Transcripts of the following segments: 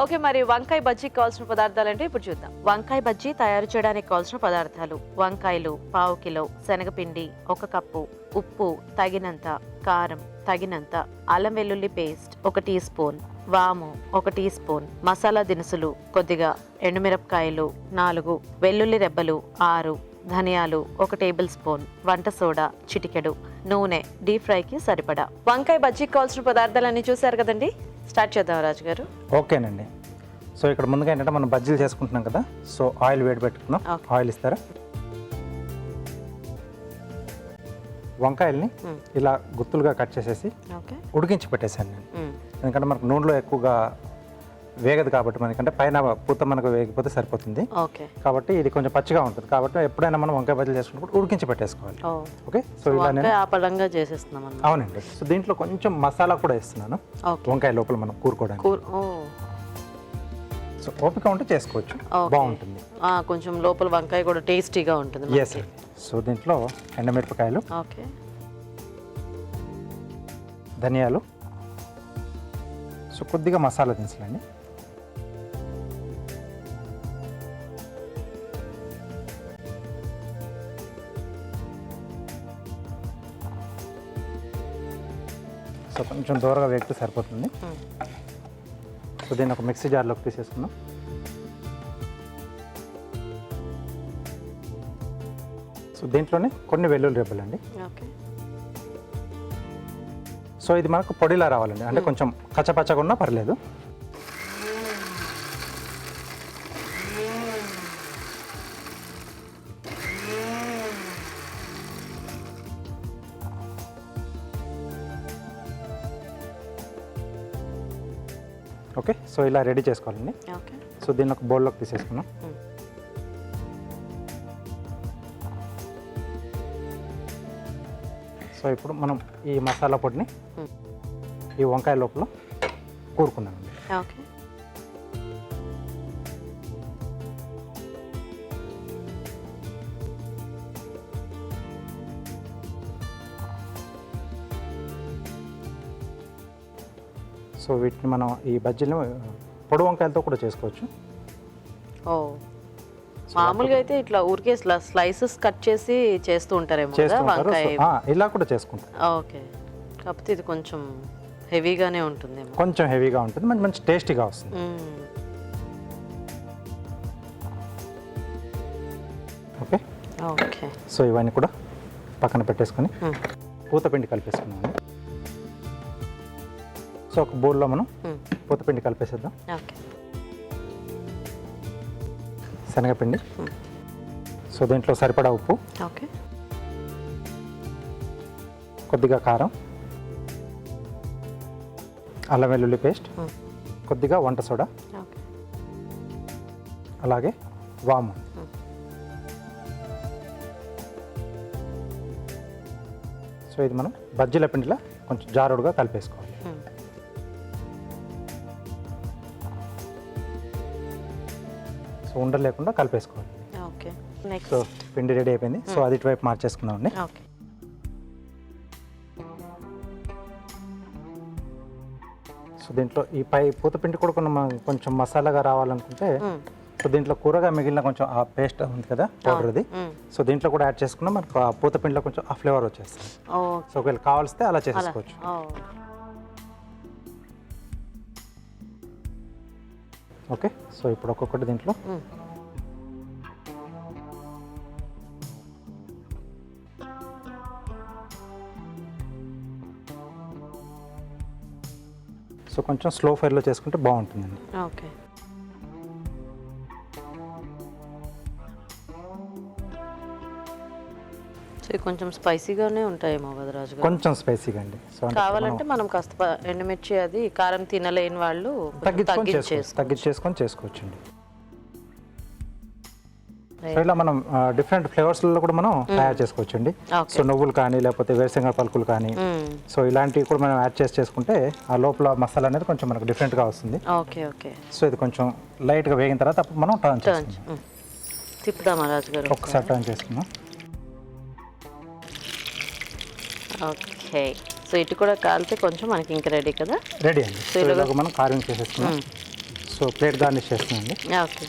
Okay, మరి వంకాయ బజ్జీకి కావాల్సిన పదార్థాలు అంటే ఇప్పుడు చూద్దాం. వంకాయ బజ్జీ తయారు చేయడానికి కావాల్సిన పదార్థాలు: వంకాయలు పావు కిలో, శనగపిండి 1 కప్పు, ఉప్పు తగినంత, కారం తగినంత, అల్లం వెల్లుల్లి పేస్ట్ 1 టీ స్పూన్, వాము 1 టీ స్పూన్, మసాలా దినుసులు కొద్దిగా, ఎండుమిరపకాయలు 4, వెల్లుల్లి రెబ్బలు 6, ధనియాలు 1 టేబుల్ స్పూన్, వంట సోడా చిటికెడు, నూనె డీప్ ఫ్రైకి సరిపడా. వంకాయ బజ్జీకి కావాల్సిన పదార్థాలన్నీ చూసారు కదండి, స్టార్ట్ చేద్దాం రాజు గారు. ఓకేనండి. సో ఇక్కడ ముందుగా ఏంటంటే మనం బజ్జీలు చేసుకుంటున్నాం కదా, సో ఆయిల్ వేడి పెట్టుకుందాం. ఆయిల్ ఇస్తారా? వంకాయల్ని ఇలా గుత్తులుగా కట్ చేసేసి ఉడికించి పెట్టేసాను నేను. ఎందుకంటే మనకు నూనెలో ఎక్కువగా వేగదు కాబట్టి, మనకంటే పైన పూత మనకు వేగిపోతే సరిపోతుంది. కాబట్టి ఇది కొంచెం పచ్చిగా ఉంటుంది. కాబట్టి ఎప్పుడైనా మనం వంకాయ బజ్జీలు చేసుకున్నప్పుడు ఉడికించి పెట్టేసుకోవాలి. ఓకే, సో ఇలా నేను చేసేస్తున్నాం. అవునండి. సో దీంట్లో కొంచెం మసాలా కూడా వేస్తున్నాను వంకాయ లోపల మనం కూరుకోవడానికి. సో ఓపిక ఉంటే చేసుకోవచ్చు, బాగుంటుంది. కొంచెం లోపల వంకాయ కూడా టేస్టీగా ఉంటుంది. ఎస్. సో దీంట్లో ఎండుమిరపకాయలు, ధనియాలు, సో కొద్దిగా మసాలా దినుసులండి, సో కొంచెం దూరగా వేగితే సరిపోతుంది. సో దీన్ని ఒక మిక్సీ జార్లోకి తీసేసుకుందాం. సో దీంట్లోనే కొన్ని వెల్లుల్లి రెబ్బలు అండి. సో ఇది మనకు పొడిలా రావాలండి, అంటే కొంచెం కచ్చపచ్చగా ఉన్నా పర్లేదు. ఓకే, సో ఇలా రెడీ చేసుకోవాలండి. సో దీన్ని ఒక బౌల్లోకి తీసేసుకున్నాం. సో ఇప్పుడు మనం ఈ మసాలా పొడిని ఈ వంకాయ లోపల కూరుకున్నామండి. సో వీటిని మనం ఈ బజ్జీలు పొడి వంకాయలతో కూడా చేసుకోవచ్చు. మామూలుగా అయితే ఇట్లా ఊరికే స్లైసెస్ కట్ చేసి చేస్తూ ఉంటారేమో వంకాయ, ఇలా కూడా చేసుకుంటారు. ఓకే, కాకపోతే ఇది కొంచెం హెవీగానే ఉంటుంది. కొంచెం హెవీగా ఉంటుంది, మంచి మంచి టేస్టీగా వస్తుంది. ఓకే ఓకే, సో ఇవన్నీ కూడా పక్కన పెట్టేసుకొని పూతపిండి కలిపేసుకున్నాము. సో ఒక బౌల్లో మనం పూతపిండి కలిపేసేద్దాం. శనగపిండి, సో దీంట్లో సరిపడా ఉప్పు, కొద్దిగా కారం, అల్లం వెల్లుల్లి పేస్ట్, కొద్దిగా వంట సోడా, అలాగే వాము. సో ఇది మనం బజ్జీల పిండిలా కొంచెం జారుడుగా కలిపేసుకోవాలి. సో ఉండలు లేకుండా కలిపేసుకోవాలి. సో పిండి రెడీ అయిపోయింది. సో అది ఇటువైపు మార్చేసుకుందామండి. సో దీంట్లో ఈ పై పూతపిండి కూడా కొంచెం మసాలాగా రావాలనుకుంటే, సో దీంట్లో కూరగా మిగిలిన కొంచెం ఆ పేస్ట్ ఉంది కదా పౌడర్ది, సో దీంట్లో కూడా యాడ్ చేసుకున్నా మనకు ఆ పూతపిండిలో కొంచెం ఆ ఫ్లేవర్ వచ్చేస్తుంది. సో ఒకవేళ కావాల్స్తే అలా చేసుకోవచ్చు. ఓకే, సో ఇప్పుడు ఒక్కొక్కటి దీంట్లో సో కొంచెం స్లో ఫైర్లో చేసుకుంటే బాగుంటుందండి. ఓకే, కొంచెం స్పైసీగానే ఉంటాయేమో కదా రాజు గారు? కొంచెం స్పైసీగా అండి. సో కావాలంటే మనం కాస్త ఎండుమిర్చి అది కారం తినలేని వాళ్ళు తగ్గించేసుకొని చేసుకోవచ్చండి. సో ఇలా మనం డిఫరెంట్ ఫ్లేవర్స్లో కూడా మనం తయారు చేసుకోవచ్చండి. సో నువ్వులు కానీ లేకపోతే వేరుశనగ పలుకులు కానీ, సో ఇలాంటివి కూడా మనం యాడ్ చేసుకుంటే ఆ లోపల మసాలా అనేది కొంచెం మనకు డిఫరెంట్గా వస్తుంది. ఓకే ఓకే, సో ఇది కొంచెం లైట్గా వేగిన తర్వాత అప్పుడు మనం టర్న్ చేసుకుందాం. తిప్పుదామా రాజు గారు? ఒకసారి టర్న్ చేసుకుందాం. ఓకే, సో ఇటు కూడా కాలితే కొంచెం మనకి ఇంకా రెడీ కదా? రెడీ అండి. సో ఇలాగ మనం కార్వింగ్ చేసేసుకున్నాం. సో సో ప్లేట్ గార్నిష్ చేస్తున్నాండి. ఓకే.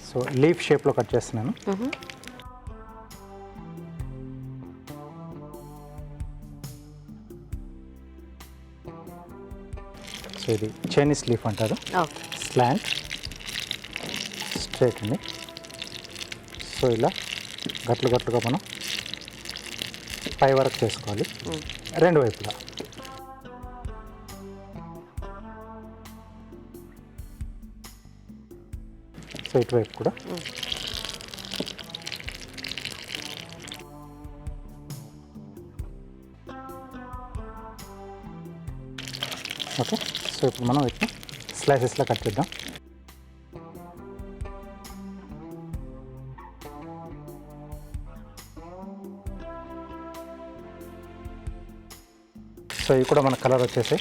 సో లీఫ్ షేప్లో కట్ చేస్తున్నాను. సో ఇది చైనీస్ లీఫ్ అంటారు. స్లాంట్ స్ట్రైట్ అండి. సో ఇలా గట్లుగా మనం పై వరకు చేసుకోవాలి రెండు వైపులా. సో ఇటువైపు కూడా. ఓకే. సో ఇప్పుడు మనం వీటిని స్లైసెస్లో కట్ చేద్దాం. సో ఇవి కూడా మన కలర్ వచ్చేసి.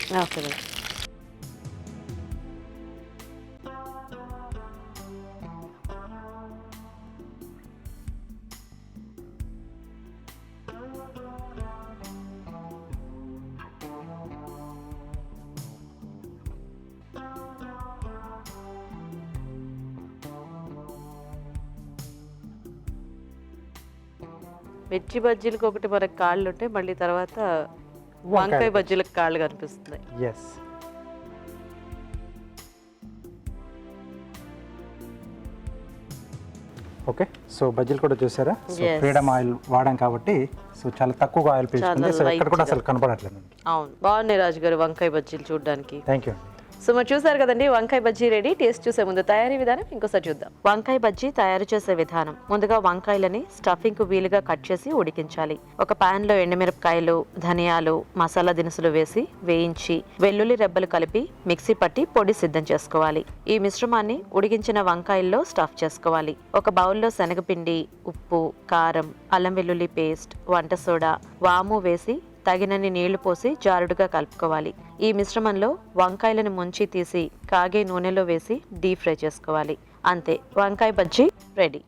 మిర్చి బజ్జీలకు ఒకటి మనకు కాళ్ళు ఉంటాయి, మళ్ళీ తర్వాత వంకాయ బజ్జీలకు కాళ్ళు కనిపిస్తున్నాయి. ఎస్. ఓకే. సో బజ్జీలు కూడా చూసారా, సో ఫ్రీడమ్ ఆయిల్ వాడాం కాబట్టి సో చాలా తక్కువగా ఆయిల్ పీల్చుకుంది. సో ఎక్కడ కూడా అసలు కనపడట్లేదు. అవును, బాగున్నాయి రాజు గారు వంకాయ బజ్జీలు చూడడానికి. Thank you. సో మరి చూసారు కదండి వంకాయ బజ్జీ రెడీ. టేస్ట్ చూసే ముందు తయారీ విధానం ఇంకోసారి చూద్దాం. వంకాయ బజ్జీ తయారు చేసే విధానం: ముందుగా వంకాయలని స్టఫింగ్ కు వీలుగా కట్ చేసి ఉడికించాలి. ఒక పాన్ లో ఎండుమిరపకాయలు, ధనియాలు, మసాలా దినుసులు వేసి వేయించి వెల్లుల్లి రెబ్బలు కలిపి మిక్సీ పట్టి పొడి సిద్ధం చేసుకోవాలి. ఈ మిశ్రమాన్ని ఉడికించిన వంకాయల్లో స్టఫ్ చేసుకోవాలి. ఒక బౌల్లో శనగపిండి, ఉప్పు, కారం, అల్లం వెల్లుల్లి పేస్ట్, వంట సోడా, వాము వేసి తగినన్ని నీళ్లు పోసి జారుడుగా కలుపుకోవాలి. ఈ మిశ్రమంలో వంకాయలను ముంచి తీసి కాగే నూనెలో వేసి డీప్ ఫ్రై చేసుకోవాలి. అంతే, వంకాయ బజ్జీ రెడీ.